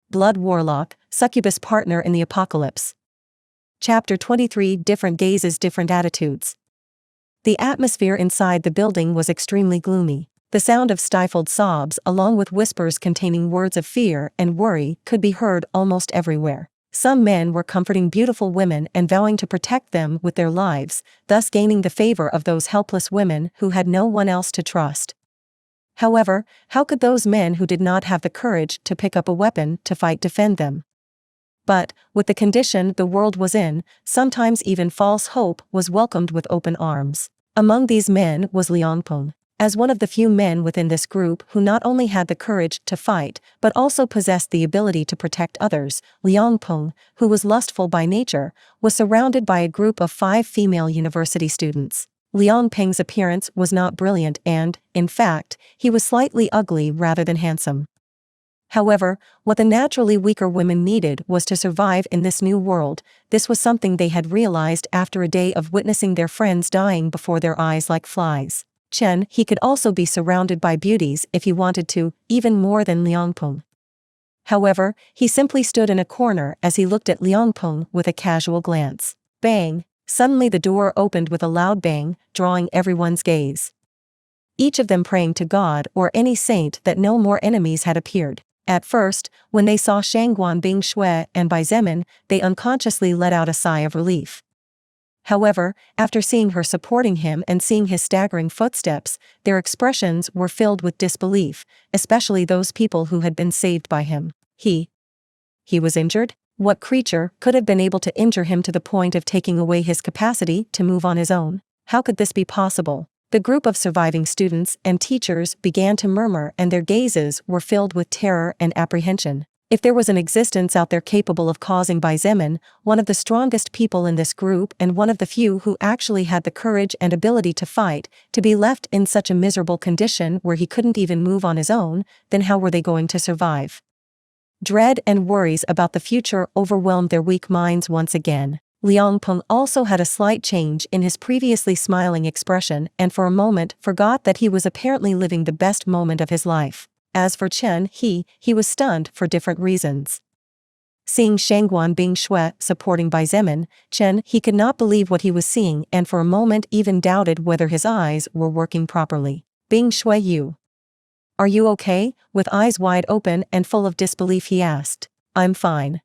Blood Warlock, Succubus Partner in the Apocalypse. Chapter 23 Different Gazes, Different Attitudes. The atmosphere inside the building was extremely gloomy. The sound of stifled sobs along with whispers containing words of fear and worry could be heard almost everywhere. Some men were comforting beautiful women and vowing to protect them with their lives, thus gaining the favor of those helpless women who had no one else to trust. However, how could those men who did not have the courage to pick up a weapon to fight defend them? But, with the condition the world was in, sometimes even false hope was welcomed with open arms. Among these men was Xietain. As one of the few men within this group who not only had the courage to fight, but also possessed the ability to protect others, Xietain, who was lustful by nature, was surrounded by a group of 5 female university students. Xietan's appearance was not brilliant and, in fact, he was slightly ugly rather than handsome. However, what the naturally weaker women needed was to survive in this new world. This was something they had realized after a day of witnessing their friends dying before their eyes like flies. He could also be surrounded by beauties if he wanted to, even more than Xietain. However, he simply stood in a corner as he looked at Xietain with a casual glance. Bang! Suddenly the door opened with a loud bang, drawing everyone's gaze. Each of them praying to God or any saint that no more enemies had appeared. At first, when they saw Xietain being Shui and Xietain, they unconsciously let out a sigh of relief. However, after seeing her supporting him and seeing his staggering footsteps, their expressions were filled with disbelief, especially those people who had been saved by him. He was injured? What creature could have been able to injure him to the point of taking away his capacity to move on his own? How could this be possible? The group of surviving students and teachers began to murmur, and their gazes were filled with terror and apprehension. If there was an existence out there capable of causing Xietain, one of the strongest people in this group and one of the few who actually had the courage and ability to fight, to be left in such a miserable condition where he couldn't even move on his own, then how were they going to survive? Dread and worries about the future overwhelmed their weak minds once again. Xietain also had a slight change in his previously smiling expression and for a moment forgot that he was apparently living the best moment of his life. As for he was stunned for different reasons. Seeing Xietain being Shui supporting Xietain, he could not believe what he was seeing and for a moment even doubted whether his eyes were working properly. Being Shui, are you okay? With eyes wide open and full of disbelief he asked. I'm fine.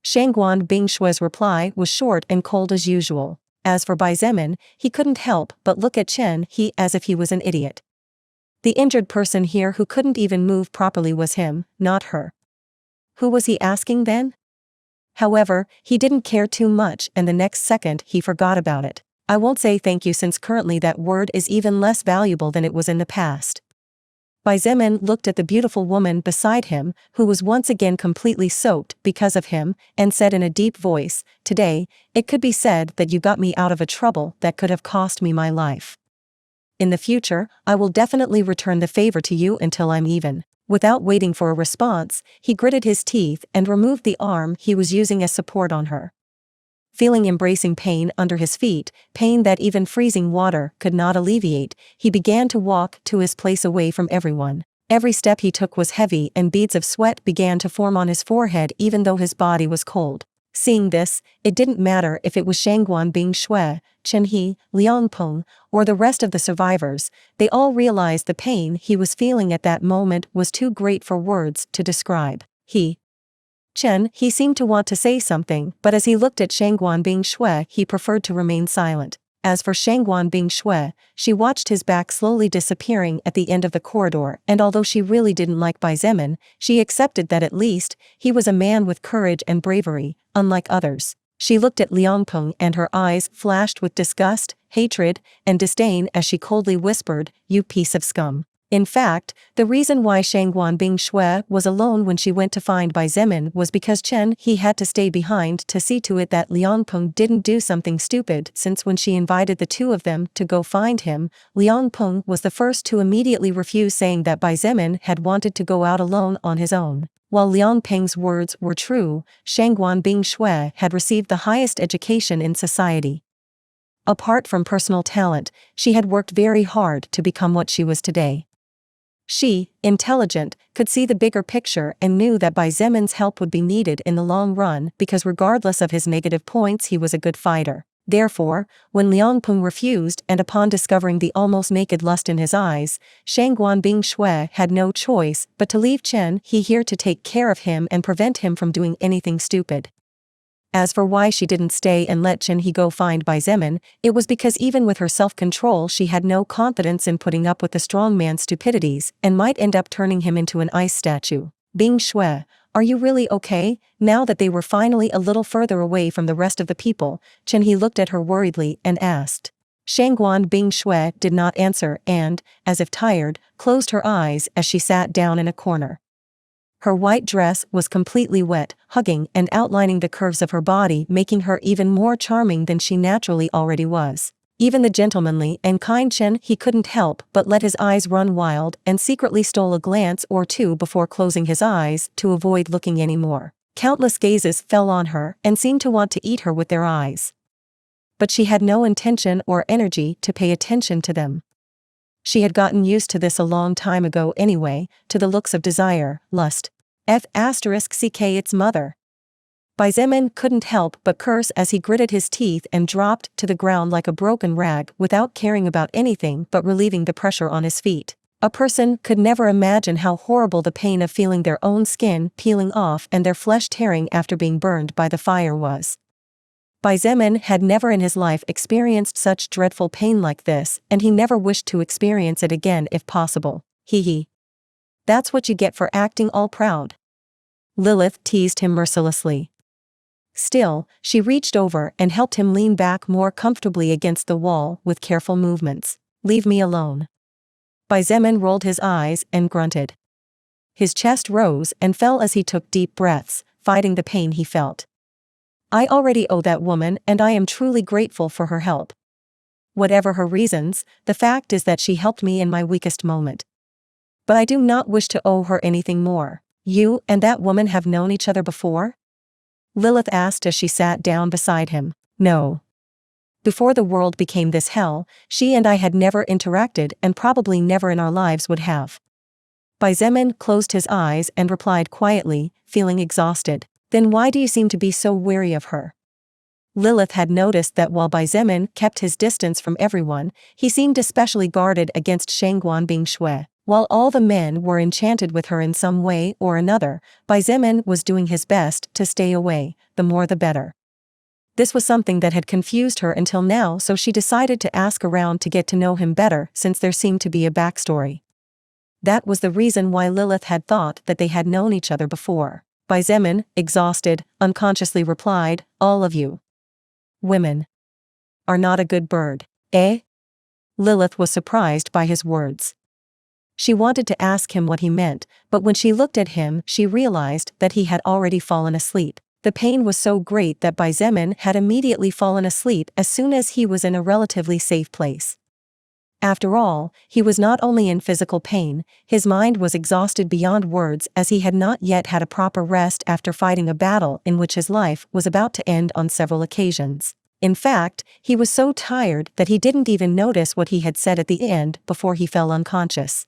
Xietain Bing Shui's reply was short and cold as usual. As for Xietain, he couldn't help but look at he as if he was an idiot. The injured person here who couldn't even move properly was him, not her. Who was he asking then? However, he didn't care too much and the next second he forgot about it. I won't say thank you since currently that word is even less valuable than it was in the past. Xietain looked at the beautiful woman beside him, who was once again completely soaked because of him, and said in a deep voice, "Today, it could be said that you got me out of a trouble that could have cost me my life. In the future, I will definitely return the favor to you until I'm even." Without waiting for a response, he gritted his teeth and removed the arm he was using as support on her. Feeling embracing pain under his feet, pain that even freezing water could not alleviate, he began to walk to his place away from everyone. Every step he took was heavy and beads of sweat began to form on his forehead even though his body was cold. Seeing this, it didn't matter if it was Xietain being Shui, Xietain, or the rest of the survivors, they all realized the pain he was feeling at that moment was too great for words to describe. He seemed to want to say something, but as he looked at Xietain being Shui, he preferred to remain silent. As for Xietain being Shui, she watched his back slowly disappearing at the end of the corridor, and although she really didn't like Xietain, she accepted that at least, he was a man with courage and bravery, unlike others. She looked at Xietain and her eyes flashed with disgust, hatred, and disdain as she coldly whispered, "You piece of scum." In fact, the reason why Xietain being Shui was alone when she went to find Xietain was because he had to stay behind to see to it that Xietain didn't do something stupid, since when she invited the two of them to go find him, Xietain was the first to immediately refuse, saying that Xietain had wanted to go out alone on his own. While Xietan's words were true, Xietain being Shui had received the highest education in society. Apart from personal talent, she had worked very hard to become what she was today. She, intelligent, could see the bigger picture and knew that Bai Zemin's help would be needed in the long run because regardless of his negative points he was a good fighter. Therefore, when Liang Peng refused and upon discovering the almost naked lust in his eyes, Shangguan Bing Shui had no choice but to leave Chen He here to take care of him and prevent him from doing anything stupid. As for why she didn't stay and let Chen He go find Bai Zemin, it was because even with her self-control she had no confidence in putting up with the strong man's stupidities and might end up turning him into an ice statue. Bing Shui, are you really okay? Now that they were finally a little further away from the rest of the people, Chen He looked at her worriedly and asked. Shangguan Bing Shui did not answer and, as if tired, closed her eyes as she sat down in a corner. Her white dress was completely wet, hugging and outlining the curves of her body, making her even more charming than she naturally already was. Even the gentlemanly and kind Chen He couldn't help but let his eyes run wild and secretly stole a glance or two before closing his eyes to avoid looking any more. Countless gazes fell on her and seemed to want to eat her with their eyes. But she had no intention or energy to pay attention to them. She had gotten used to this a long time ago anyway, to the looks of desire, lust. F***ck its mother. Bai Zemin couldn't help but curse as he gritted his teeth and dropped to the ground like a broken rag without caring about anything but relieving the pressure on his feet. A person could never imagine how horrible the pain of feeling their own skin peeling off and their flesh tearing after being burned by the fire was. Bai Zemin had never in his life experienced such dreadful pain like this, and he never wished to experience it again if possible. Hee. That's what you get for acting all proud. Lilith teased him mercilessly. Still, she reached over and helped him lean back more comfortably against the wall with careful movements. Leave me alone. Bai Zemin rolled his eyes and grunted. His chest rose and fell as he took deep breaths, fighting the pain he felt. I already owe that woman and I am truly grateful for her help. Whatever her reasons, the fact is that she helped me in my weakest moment. But I do not wish to owe her anything more. You and that woman have known each other before? Lilith asked as she sat down beside him. No. Before the world became this hell, she and I had never interacted and probably never in our lives would have. Bai Zemin closed his eyes and replied quietly, feeling exhausted. Then why do you seem to be so wary of her? Lilith had noticed that while Bai Zemin kept his distance from everyone, he seemed especially guarded against Shangguan Bing Shui. While all the men were enchanted with her in some way or another, Bai Zemin was doing his best to stay away, the more the better. This was something that had confused her until now, so she decided to ask around to get to know him better since there seemed to be a backstory. That was the reason why Lilith had thought that they had known each other before. Bai Zemin, exhausted, unconsciously replied, all of you women are not a good bird, eh? Lilith was surprised by his words. She wanted to ask him what he meant, but when she looked at him she realized that he had already fallen asleep. The pain was so great that Bai Zemin had immediately fallen asleep as soon as he was in a relatively safe place. After all, he was not only in physical pain, his mind was exhausted beyond words as he had not yet had a proper rest after fighting a battle in which his life was about to end on several occasions. In fact, he was so tired that he didn't even notice what he had said at the end before he fell unconscious.